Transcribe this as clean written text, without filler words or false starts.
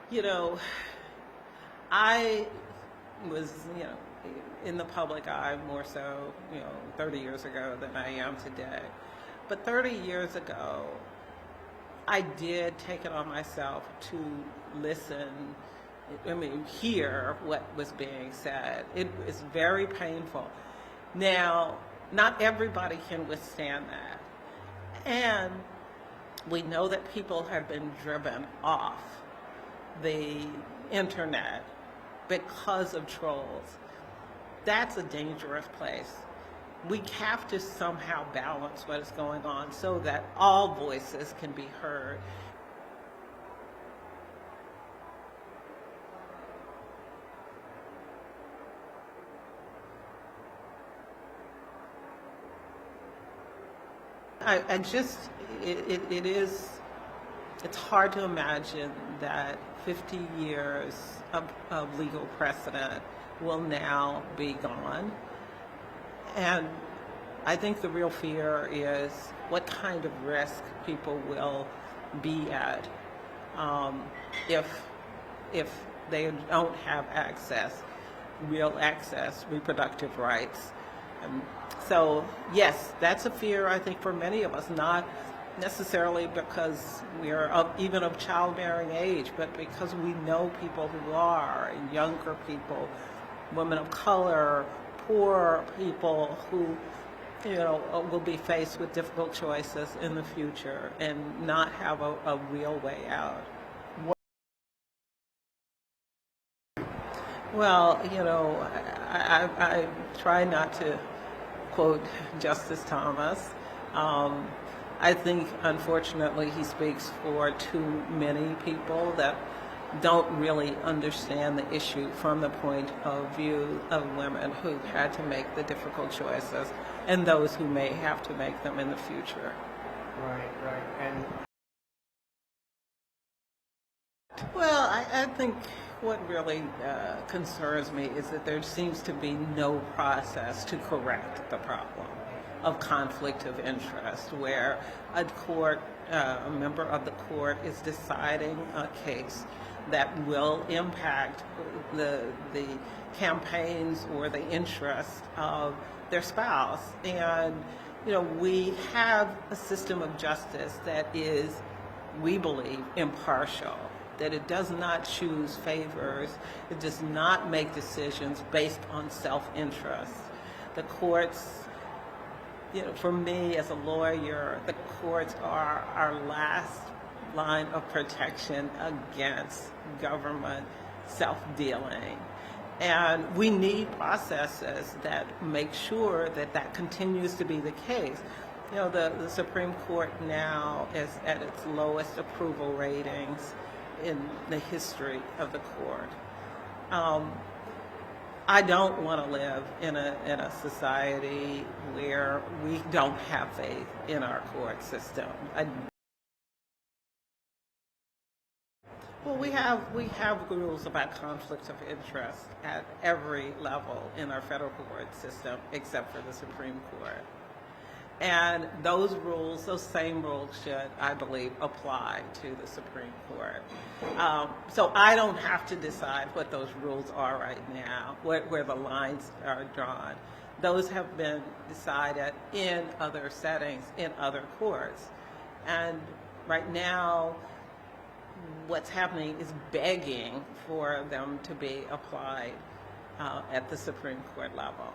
You know, I was, in the public eye more so, 30 years ago than I am today. But 30 years ago, I did take it on myself to listen, hear what was being said. It was very painful. Now, not everybody can withstand that. And we know that people have been driven off the internet because of trolls. That's a dangerous place. We have to somehow balance what is going on so that all voices can be heard. It's hard to imagine that 50 years of legal precedent will now be gone. And I think the real fear is what kind of risk people will be at if they don't have real access, reproductive rights. So yes, that's a fear, I think, for many of us, not necessarily because we are even of childbearing age, but because we know people who are, younger people, women of color, poor people who, will be faced with difficult choices in the future and not have a real way out. Well, I try not to quote Justice Thomas. I think, unfortunately, he speaks for too many people that don't really understand the issue from the point of view of women who've had to make the difficult choices and those who may have to make them in the future. Right. And well, I think what really concerns me is that there seems to be no process to correct the problem of conflict of interest, where a member of the court is deciding a case that will impact the campaigns or the interest of their spouse. And, we have a system of justice that is, we believe, impartial, that it does not choose favors, it does not make decisions based on self-interest. The courts, for me as a lawyer, the courts are our last line of protection against government self-dealing. And we need processes that make sure that that continues to be the case. The Supreme Court now is at its lowest approval ratings in the history of the court. I don't want to live in a society where we don't have faith in our court system. Well, we have rules about conflicts of interest at every level in our federal court system, except for the Supreme Court. And those same rules should, I believe, apply to the Supreme Court. So I don't have to decide what those rules are right now, where the lines are drawn. Those have been decided in other settings, in other courts. And right now, what's happening is begging for them to be applied at the Supreme Court level.